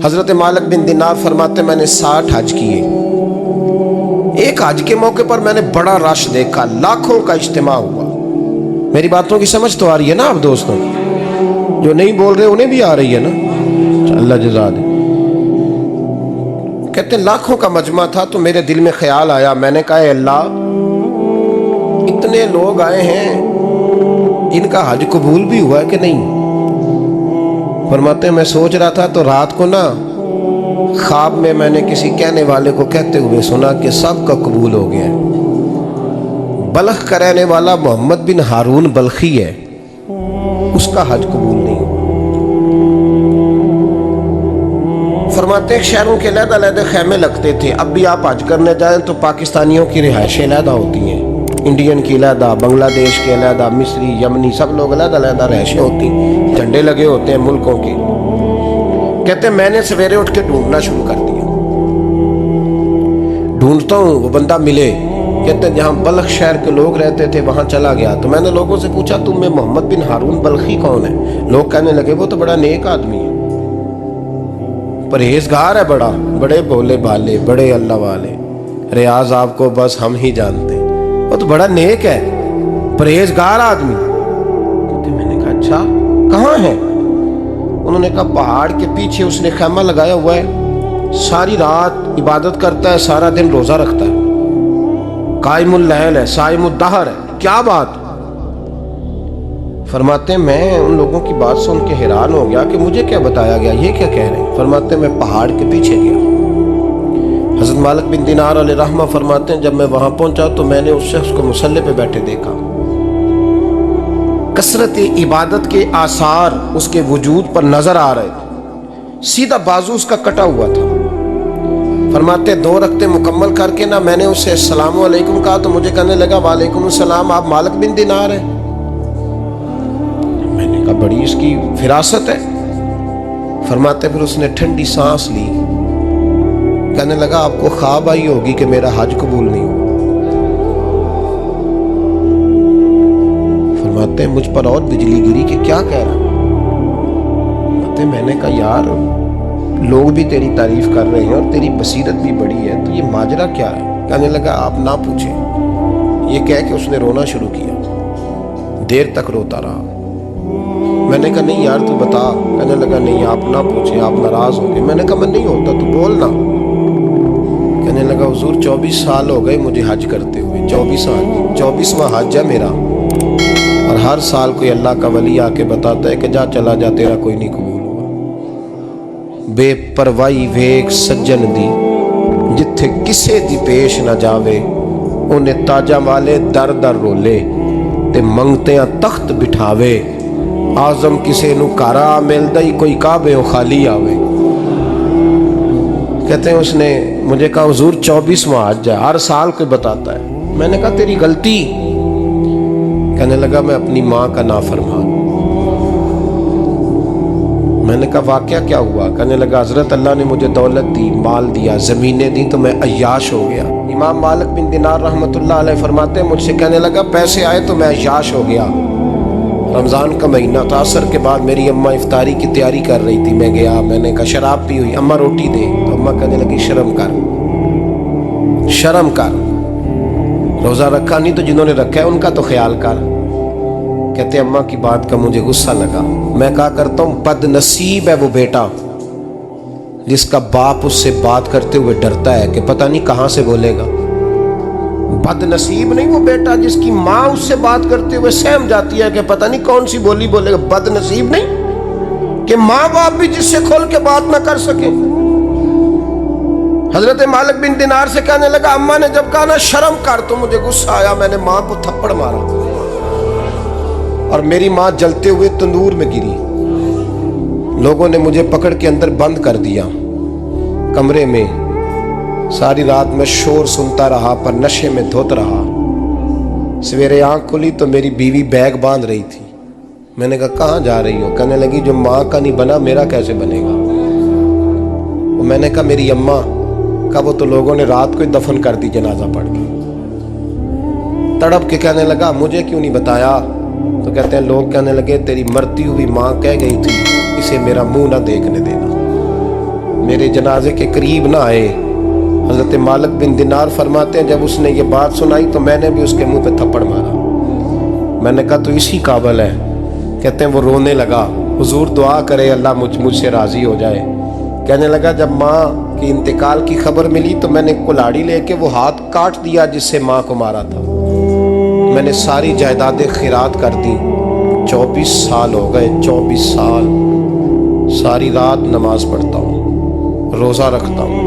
حضرت مالک بن دینار فرماتے میں نے 60 حج کیے. ایک حج کے موقع پر میں نے بڑا رش دیکھا، لاکھوں کا اجتماع ہوا. میری باتوں کی سمجھ تو آ رہی ہے نا آپ دوستوں؟ جو نہیں بول رہے انہیں بھی آ رہی ہے نا؟ اللہ جزا دے. کہتے ہیں لاکھوں کا مجمع تھا تو میرے دل میں خیال آیا. میں نے کہا اے اللہ، اتنے لوگ آئے ہیں، ان کا حج قبول بھی ہوا ہے کہ نہیں؟ فرماتے ہیں میں سوچ رہا تھا تو رات کو نا خواب میں نے کسی کہنے والے کو کہتے ہوئے سنا کہ سب کا قبول ہو گیا ہے. بلخ کا رہنے والا محمد بن ہارون بلخی ہے، اس کا حج قبول نہیں. فرماتے ہیں شہروں کے علیحدہ علیحدہ خیمے لگتے تھے. اب بھی آپ حج کرنے جائیں تو پاکستانیوں کی رہائشیں علیحدہ ہوتی ہیں، انڈین کی علیحدہ، بنگلہ دیش کے علیحدہ، مصری، یمنی، سب لوگ علیحدہ علیحدہ رہائشیں ہوتی ہیں، جھنڈے لگے ہوتے ہیں ملکوں کے. کہتے ہیں میں نے سویرے اٹھ کے ڈھونڈنا شروع کر دیا. ڈھونڈتا ہوں وہ بندہ ملے. کہتے ہیں جہاں بلخ شہر کے لوگ رہتے تھے وہاں چلا گیا تو میں نے لوگوں سے پوچھا تم میں محمد بن ہارون بلخی کون ہے؟ لوگ کہنے لگے وہ تو بڑا نیک آدمی ہے، پرہیزگار ہے، بڑے بولے بالے، بڑے اللہ والے، ریاض آپ کو بس ہم ہی جانتے ہیں، وہ تو بڑا نیک ہے، پرہیزگار آدمی. میں نے کہا اچھا کہاں ہے؟ انہوں نے کہا پہاڑ کے پیچھے اس نے خیمہ لگایا ہوا ہے، ساری رات عبادت کرتا ہے، سارا دن روزہ رکھتا ہے، قائم اللیل ہے، صائم الدہر ہے. کیا بات؟ فرماتے ہیں میں ان لوگوں کی بات سن کے حیران ہو گیا کہ مجھے کیا بتایا گیا، یہ کیا کہہ رہے ہیں. فرماتے ہیں میں پہاڑ کے پیچھے گیا. حضرت مالک بن دینار علیہ رحمہ فرماتے ہیں جب میں وہاں پہنچا تو میں نے اس شخص کو مصلی پہ بیٹھے دیکھا. کثرت عبادت کے آثار اس کے وجود پر نظر آ رہے تھے. سیدھا بازو اس کا کٹا ہوا تھا. فرماتے 2 رکعتیں مکمل کر کے نا میں نے اسے السلام علیکم کہا تو مجھے کہنے لگا وعلیکم السلام، آپ مالک بن دینار ہیں؟ میں نے کہا بڑی اس کی فراست ہے. فرماتے پھر اس نے ٹھنڈی سانس لی، کہنے لگا آپ کو خواب آئی ہوگی کہ میرا حج قبول نہیں ہوا. فرماتے ہیں مجھ پر اور بجلی گری کہ کیا کہہ رہا. فرماتے میں نے کہا یار لوگ بھی تیری تعریف کر رہے ہیں اور تیری بصیرت بھی بڑی ہے، تو یہ ماجرا کیا ہے؟ کہنے لگا آپ نہ پوچھیں. یہ کہہ کے اس نے رونا شروع کیا، دیر تک روتا رہا. میں نے کہا نہیں یار تو بتا. کہنے لگا نہیں آپ نہ پوچھیں، آپ ناراض ہوں گے. میں نے کہا میں نہیں ہوتا، تو بولنا. کہنے لگا حضور 24 سال ہو گئے مجھے حج کرتے ہوئے، 24 سال، 24واں حج ہے میرا، اور ہر سال کوئی اللہ کا ولی آ کے بتاتا ہے کہ جا چلا جا تیرا کوئی نہیں قبول ہوا. بے پروائی ویک سجن دی جتھے کسے دی پیش نہ جاوے، انہیں تاجاں والے در در رولے تے منگتیاں تخت بٹھاوے. آزم کسے نو کارا ملدا ہی کوئی کعبے و خالی آوے. کہتے ہیں اس نے مجھے کہا حضور 24واں حج ہے، ہر سال کوئی بتاتا ہے. میں نے کہا تیری غلطی. کہنے لگا میں اپنی ماں کا نافرمان. میں نے کہا واقعہ کیا ہوا؟ کہنے لگا حضرت اللہ نے مجھے دولت دی، مال دیا، زمینیں دی تو میں عیاش ہو گیا. امام مالک بن دینار رحمۃ اللہ علیہ فرماتے ہیں مجھ سے کہنے لگا پیسے آئے تو میں عیاش ہو گیا. رمضان کا مہینہ تھا، عصر کے بعد میری اماں افطاری کی تیاری کر رہی تھی. میں گیا، میں نے کہا شراب پی ہوئی، اماں روٹی دے. تو اماں کہنے لگی شرم کر، شرم کر، روزہ رکھا نہیں تو جنہوں نے رکھا ہے ان کا تو خیال کر. کہتے اماں کی بات کا مجھے غصہ لگا. میں کہا کرتا ہوں بد نصیب ہے وہ بیٹا جس کا باپ اس سے بات کرتے ہوئے ڈرتا ہے کہ پتہ نہیں کہاں سے بولے گا. بد نصیب نہیں وہ بیٹا جس کی ماں اس سے بات کرتے ہوئے سہم جاتی ہے کہ پتہ نہیں کون سی بولی بولے گا. بد نصیب نہیں کہ ماں باپ بھی جس سے کھول کے بات نہ کر سکے. حضرت مالک بن دینار سے کہنے لگا اماں نے جب کہا نا شرم کر تو مجھے غصہ آیا. میں نے ماں کو تھپڑ مارا اور میری ماں جلتے ہوئے تندور میں گری. لوگوں نے مجھے پکڑ کے اندر بند کر دیا کمرے میں. ساری رات میں شور سنتا رہا پر نشے میں دھوت رہا. سویرے آنکھ کھلی تو میری بیوی بیگ باندھ رہی تھی. میں نے کہا کہاں جا رہی ہو؟ کہنے لگی جو ماں کا نہیں بنا میرا کیسے بنے گا. میں نے کہا میری اماں کا وہ تو لوگوں نے رات کو ہی دفن کر دی جنازہ پڑھ کے. تڑپ کے کہنے لگا مجھے کیوں نہیں بتایا؟ تو کہتے ہیں لوگ کہنے لگے تیری مرتی ہوئی ماں کہہ گئی تھی اسے میرا منہ نہ دیکھنے دینا. میرے جنازے کے قریب نہ آئے۔ حضرت مالک بن دینار فرماتے ہیں جب اس نے یہ بات سنائی تو میں نے بھی اس کے منہ پہ تھپڑ مارا۔ میں نے کہا تو اسی قابل ہے۔ کہتے ہیں وہ رونے لگا، حضور دعا کرے اللہ مجھ سے راضی ہو جائے۔ کہنے لگا جب ماں کی انتقال کی خبر ملی تو میں نے کلاڑی لے کے وہ ہاتھ کاٹ دیا جس سے ماں کو مارا تھا۔ میں نے ساری جائیدادیں خیرات کر دیں۔ 24 سال ہو گئے، 24 سال ساری رات نماز پڑھتا ہوں، روزہ رکھتا ہوں۔